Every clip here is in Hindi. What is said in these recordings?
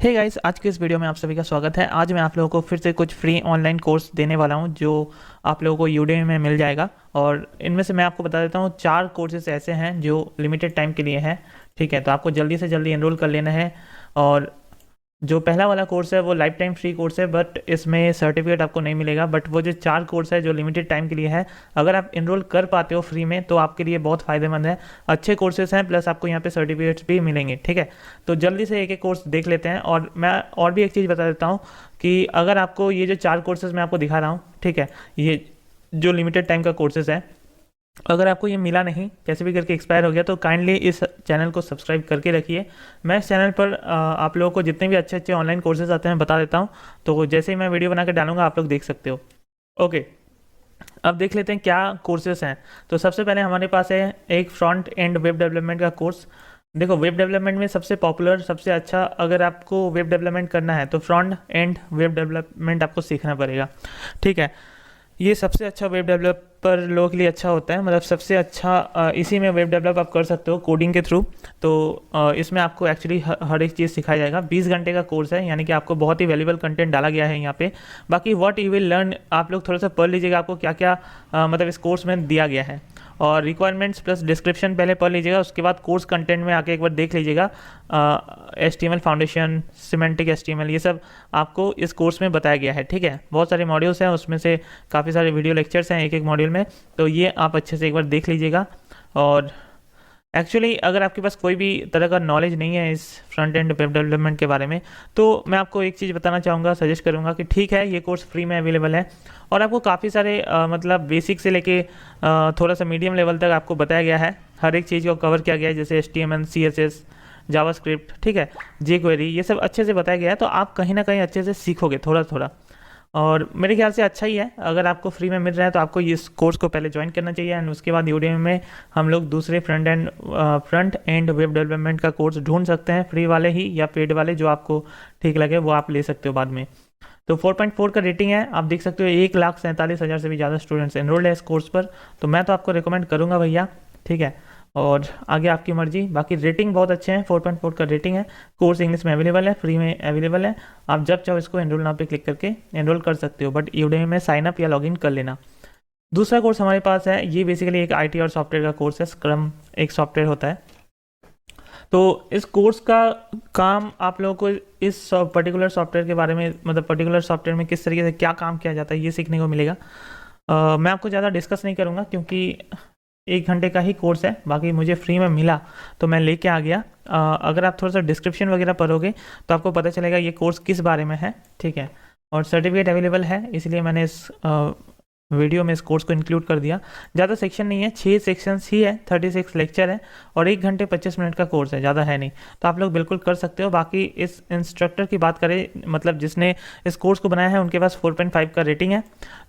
हे गाइस, आज के इस वीडियो में आप सभी का स्वागत है। आज मैं आप लोगों को फिर से कुछ फ्री ऑनलाइन कोर्स देने वाला हूं जो आप लोगों को यूडेमी में मिल जाएगा। और इनमें से मैं आपको बता देता हूं 4 कोर्सेज ऐसे हैं जो लिमिटेड टाइम के लिए हैं। ठीक है, तो आपको जल्दी से जल्दी एनरोल कर लेना है। और जो पहला वाला कोर्स है वो लाइफ टाइम फ्री कोर्स है, बट इसमें सर्टिफिकेट आपको नहीं मिलेगा। बट वो जो 4 कोर्स है जो लिमिटेड टाइम के लिए है, अगर आप इनरोल कर पाते हो फ्री में तो आपके लिए बहुत फ़ायदेमंद है। अच्छे कोर्सेज हैं, प्लस आपको यहाँ पे सर्टिफिकेट्स भी मिलेंगे। ठीक है, तो जल्दी से एक एक कोर्स देख लेते हैं। और मैं और भी एक चीज़ बता देता हूँ कि अगर आपको ये जो 4 कोर्सेज मैं आपको दिखा रहा हूँ, ठीक है, ये जो लिमिटेड टाइम का कोर्सेज है, अगर आपको ये मिला नहीं, कैसे भी करके एक्सपायर हो गया, तो काइंडली इस चैनल को सब्सक्राइब करके रखिए। मैं इस चैनल पर आप लोगों को जितने भी अच्छे अच्छे ऑनलाइन कोर्सेज आते हैं बता देता हूँ, तो जैसे ही मैं वीडियो बना के डालूंगा आप लोग देख सकते हो। ओके, अब देख लेते हैं क्या कोर्सेज हैं। तो सबसे पहले हमारे पास है एक फ्रंट एंड वेब डेवलपमेंट का कोर्स। देखो, वेब डेवलपमेंट में सबसे पॉपुलर, सबसे अच्छा, अगर आपको वेब डेवलपमेंट करना है तो फ्रंट एंड वेब डेवलपमेंट आपको सीखना पड़ेगा। ठीक है, ये सबसे अच्छा वेब डेवलपर लोगों के लिए अच्छा होता है, मतलब सबसे अच्छा इसी में वेब डेवलप आप कर सकते हो कोडिंग के थ्रू। तो इसमें आपको एक्चुअली हर एक चीज़ सिखाया जाएगा। 20 घंटे का कोर्स है, यानी कि आपको बहुत ही वैल्यूबल कंटेंट डाला गया है यहाँ पे। बाकी व्हाट यू विल लर्न, आप लोग थोड़ा सा पढ़ लीजिएगा, आपको क्या क्या मतलब इस कोर्स में दिया गया है। और रिक्वायरमेंट्स प्लस डिस्क्रिप्शन पहले पढ़ लीजिएगा, उसके बाद कोर्स कंटेंट में आके एक बार देख लीजिएगा। HTML फाउंडेशन, सिमेंटिक HTML, ये सब आपको इस कोर्स में बताया गया है। ठीक है, बहुत सारे मॉड्यूल्स हैं, उसमें से काफ़ी सारे वीडियो लेक्चर्स हैं एक एक मॉड्यूल में, तो ये आप अच्छे से एक बार देख लीजिएगा। और एक्चुअली अगर आपके पास कोई भी तरह का नॉलेज नहीं है इस फ्रंट एंड वेब डेवलपमेंट के बारे में, तो मैं आपको एक चीज़ बताना चाहूँगा, सजेस्ट करूँगा कि ठीक है, ये कोर्स फ्री में अवेलेबल है और आपको काफ़ी सारे मतलब बेसिक से लेके थोड़ा सा मीडियम लेवल तक आपको बताया गया है। हर एक चीज़ को कवर किया गया है, जैसे HTML, CSS, जावास्क्रिप्ट, ठीक है, jQuery, ये सब अच्छे से बताया गया है। तो आप कहीं ना कहीं अच्छे से सीखोगे थोड़ा थोड़ा, और मेरे ख्याल से अच्छा ही है। अगर आपको फ्री में मिल रहा है तो आपको इस कोर्स को पहले ज्वाइन करना चाहिए, एंड उसके बाद यूडेमी में हम लोग दूसरे फ्रंट एंड वेब डेवलपमेंट का कोर्स ढूंढ सकते हैं, फ्री वाले ही या पेड वाले, जो आपको ठीक लगे वो आप ले सकते हो बाद में। तो 4.4 का रेटिंग है, आप देख सकते हो। 1,47,000 से भी ज़्यादा स्टूडेंट्स एनरोल्ड है इस कोर्स पर, तो मैं तो आपको रिकमेंड करूँगा भैया। ठीक है, और आगे आपकी मर्जी। बाकी रेटिंग बहुत अच्छे हैं, 4.4 का रेटिंग है। कोर्स इंग्लिश में अवेलेबल है, फ्री में अवेलेबल है। आप जब चाहो इसको एनरोल नाउ पे क्लिक करके एनरोल कर सकते हो, बट यूडेमी में साइन अप या लॉगिन कर लेना। दूसरा कोर्स हमारे पास है, ये बेसिकली एक IT और सॉफ्टवेयर का कोर्स है। स्क्रम एक सॉफ्टवेयर होता है। तो इस कोर्स का काम आप लोगों को इस पर्टिकुलर सॉफ्टवेयर के बारे में, मतलब पर्टिकुलर सॉफ्टवेयर में किस तरीके से क्या काम किया जाता है, ये सीखने को मिलेगा। मैं आपको ज़्यादा डिस्कस नहीं करूँगा क्योंकि 1 घंटे का ही कोर्स है। बाकी मुझे फ्री में मिला तो मैं लेके आ गया। अगर आप थोड़ा सा डिस्क्रिप्शन वगैरह पढ़ोगे तो आपको पता चलेगा ये कोर्स किस बारे में है। ठीक है, और सर्टिफिकेट अवेलेबल है, इसलिए मैंने इस वीडियो में इस कोर्स को इंक्लूड कर दिया। ज़्यादा सेक्शन नहीं है, 6 सेक्शंस ही है, 36 लेक्चर है और 1 घंटे 25 मिनट का कोर्स है, ज़्यादा है नहीं। तो आप लोग बिल्कुल कर सकते हो। बाकी इस इंस्ट्रक्टर की बात करें, मतलब जिसने इस कोर्स को बनाया है, उनके पास 4.5 का रेटिंग है,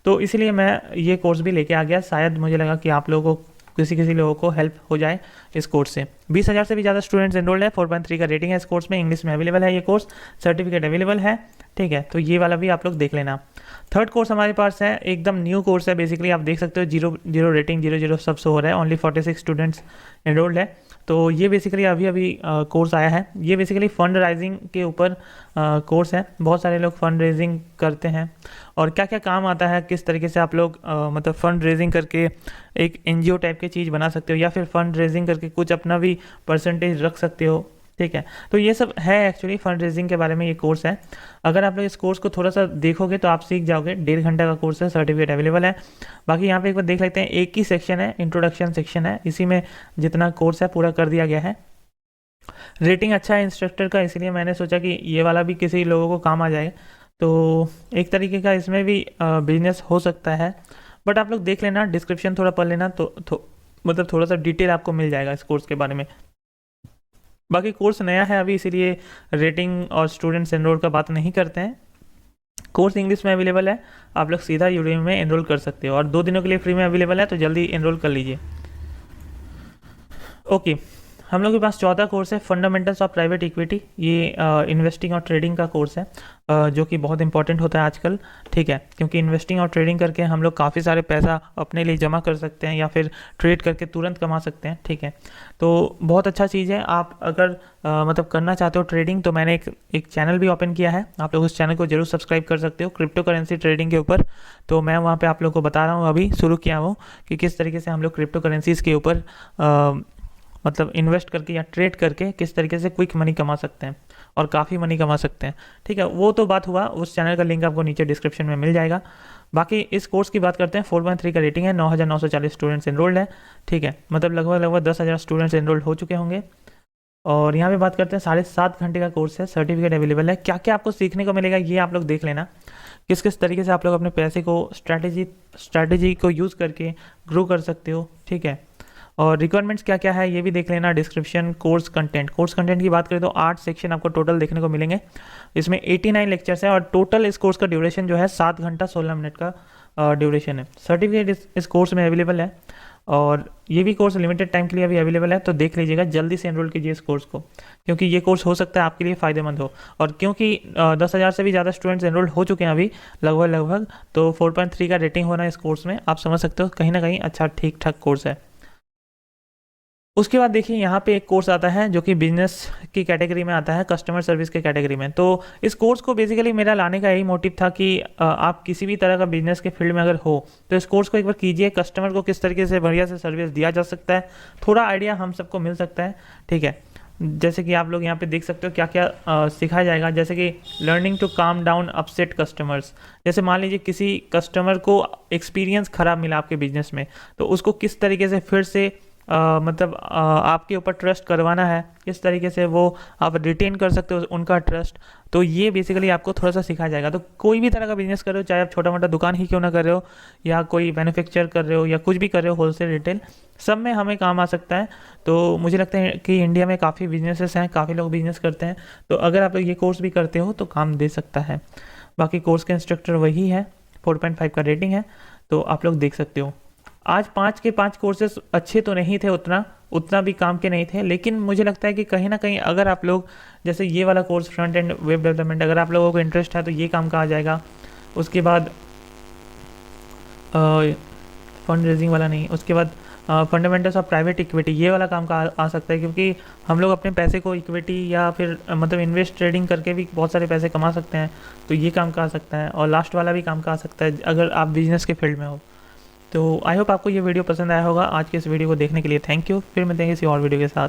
तो इसीलिए मैं ये कोर्स भी लेके आ गया। शायद मुझे लगा कि आप लोगों को, किसी लोगों को हेल्प हो जाए इस कोर्स से। 20,000 से भी ज़्यादा स्टूडेंट्स एनरोल्ड है, 4.3 का रेटिंग है इस कोर्स में, इंग्लिश में अवेलेबल है ये कोर्स, सर्टिफिकेट अवेलेबल है। ठीक है, तो ये वाला भी आप लोग देख लेना। थर्ड कोर्स हमारे पास है, एकदम न्यू कोर्स है। बेसिकली आप देख सकते हो 0 रेटिंग, 0 सब शो हो रहा है, ओनली 46 स्टूडेंट्स एनरोल्ड है। तो ये बेसिकली अभी अभी कोर्स आया है। ये बेसिकली फंड राइजिंग के ऊपर कोर्स है। बहुत सारे लोग फंड रेजिंग करते हैं और क्या क्या काम आता है, किस तरीके से आप लोग मतलब फंड रेजिंग करके एक NGO टाइप की चीज़ बना सकते हो, या फिर फंड रेजिंग करके कुछ अपना भी परसेंटेज रख सकते हो। ठीक है, तो ये सब है एक्चुअली फंड रेजिंग के बारे में ये कोर्स है। अगर आप लोग इस कोर्स को थोड़ा सा देखोगे तो आप सीख जाओगे। 1.5 घंटा का कोर्स है, सर्टिफिकेट अवेलेबल है। बाकी यहाँ पे एक बार देख लेते हैं, एक ही सेक्शन है, इंट्रोडक्शन सेक्शन है, इसी में जितना कोर्स है पूरा कर दिया गया है। रेटिंग अच्छा है इंस्ट्रक्टर का, इसलिए मैंने सोचा कि ये वाला भी किसी लोगों को काम आ जाए। तो एक तरीके का इसमें भी बिजनेस हो सकता है, बट आप लोग देख लेना, डिस्क्रिप्शन थोड़ा पढ़ लेना, तो मतलब थोड़ा सा डिटेल आपको मिल जाएगा इस कोर्स के बारे में। बाकी कोर्स नया है अभी, इसीलिए रेटिंग और स्टूडेंट्स एनरोल का बात नहीं करते हैं। कोर्स इंग्लिश में अवेलेबल है, आप लोग सीधा यूडेमी में एनरोल कर सकते हो और 2 दिनों के लिए फ्री में अवेलेबल है, तो जल्दी एनरोल कर लीजिए। ओके, हम लोग के पास चौथा कोर्स है फंडामेंटल्स ऑफ प्राइवेट इक्विटी। ये इन्वेस्टिंग और ट्रेडिंग का कोर्स है, जो कि बहुत इंपॉर्टेंट होता है आजकल, ठीक है, क्योंकि इन्वेस्टिंग और ट्रेडिंग करके हम लोग काफ़ी सारे पैसा अपने लिए जमा कर सकते हैं या फिर ट्रेड करके तुरंत कमा सकते हैं, ठीक है। तो बहुत अच्छा चीज़ है। आप अगर मतलब करना चाहते हो ट्रेडिंग, तो मैंने एक चैनल भी ओपन किया है, आप लोग उस चैनल को जरूर सब्सक्राइब कर सकते हो क्रिप्टो करेंसी ट्रेडिंग के ऊपर। तो मैं वहाँ पे आप लोग को बता रहा हूँ, अभी शुरू किया हूँ कि किस तरीके से हम लोग क्रिप्टो करेंसीज़ के ऊपर मतलब इन्वेस्ट करके या ट्रेड करके किस तरीके से क्विक मनी कमा सकते हैं और काफ़ी मनी कमा सकते हैं, ठीक है। वो तो बात हुआ, उस चैनल का लिंक आपको नीचे डिस्क्रिप्शन में मिल जाएगा। बाकी इस कोर्स की बात करते हैं। 4.3 का रेटिंग है, 9,940 स्टूडेंट्स एनरोल्ड है, ठीक है, मतलब लगभग 10,000 स्टूडेंट्स एनरोल्ड हो चुके होंगे। और यहाँ पे बात करते हैं 7.5 घंटे का कोर्स है, सर्टिफिकेट अवेलेबल है। क्या क्या आपको सीखने को मिलेगा ये आप लोग देख लेना, किस किस तरीके से आप लोग अपने पैसे को स्ट्रैटेजी को यूज़ करके ग्रो कर सकते हो, ठीक है। और रिक्वायरमेंट्स क्या क्या है ये भी देख लेना। डिस्क्रिप्शन, कोर्स कंटेंट की बात करें तो 8 सेक्शन आपको टोटल देखने को मिलेंगे। इसमें 89 लेक्चर्स है और टोटल इस कोर्स का ड्यूरेशन जो है 7 घंटा 16 मिनट का ड्यूरेशन है। सर्टिफिकेट इस कोर्स में अवेलेबल है और ये भी कोर्स लिमिटेड टाइम के लिए अभी अवेलेबल है, तो देख लीजिएगा, जल्दी से एनरोल कीजिए इस कोर्स को, क्योंकि ये कोर्स हो सकता है आपके लिए फ़ायदेमंद हो। और क्योंकि 10,000 से भी ज़्यादा स्टूडेंट्स एनरोल हो चुके हैं अभी लगभग, तो 4.3 का रेटिंग होना इस कोर्स में, आप समझ सकते हो कहीं ना कहीं अच्छा ठीक ठाक कोर्स है। उसके बाद देखिए यहाँ पे एक कोर्स आता है जो कि बिजनेस की कैटेगरी में आता है, कस्टमर सर्विस के कैटेगरी में। तो इस कोर्स को बेसिकली मेरा लाने का यही मोटिव था कि आप किसी भी तरह का बिजनेस के फील्ड में अगर हो तो इस कोर्स को एक बार कीजिए। कस्टमर को किस तरीके से बढ़िया से सर्विस दिया जा सकता है, थोड़ा आइडिया हम सबको मिल सकता है, ठीक है। जैसे कि आप लोग यहाँ पे देख सकते हो क्या क्या सिखाया जाएगा, जैसे कि learning to calm down upset customers. जैसे मान लीजिए किसी कस्टमर को एक्सपीरियंस ख़राब मिला आपके बिजनेस में, तो उसको किस तरीके से फिर से आपके ऊपर ट्रस्ट करवाना है, किस तरीके से वो आप रिटेन कर सकते हो उनका ट्रस्ट। तो ये बेसिकली आपको थोड़ा सा सिखाया जाएगा। तो कोई भी तरह का बिजनेस कर रहे हो, चाहे आप छोटा मोटा दुकान ही क्यों ना कर रहे हो या कोई मैन्युफैक्चर कर रहे हो या कुछ भी कर रहे हो, होलसेल रिटेल, सब में हमें काम आ सकता है। तो मुझे लगता है कि इंडिया में काफ़ी बिजनेसेस हैं, काफ़ी लोग बिजनेस करते हैं, तो अगर आप लोग ये कोर्स भी करते हो तो काम दे सकता है। बाकी कोर्स के इंस्ट्रक्टर वही है, 4.5 का रेटिंग है, तो आप लोग देख सकते हो। आज 5 के 5 कोर्सेस अच्छे तो नहीं थे, उतना भी काम के नहीं थे, लेकिन मुझे लगता है कि कहीं ना कहीं अगर आप लोग, जैसे ये वाला course front end web development, अगर आप लोगों को इंटरेस्ट है तो ये काम का आ जाएगा। उसके बाद फंड रेजिंग वाला नहीं, उसके बाद फंडामेंटल्स ऑफ प्राइवेट इक्विटी, ये वाला काम का आ सकता है, क्योंकि हम लोग अपने पैसे को इक्विटी या फिर मतलब इन्वेस्ट ट्रेडिंग करके भी बहुत सारे पैसे कमा सकते हैं, तो ये काम का आ सकता है। और लास्ट वाला भी काम का आ सकता है अगर आप बिजनेस के फील्ड में हो। तो आई होप आपको ये वीडियो पसंद आया होगा। आज के इस वीडियो को देखने के लिए थैंक यू। फिर मिलते हैं किसी और वीडियो के साथ।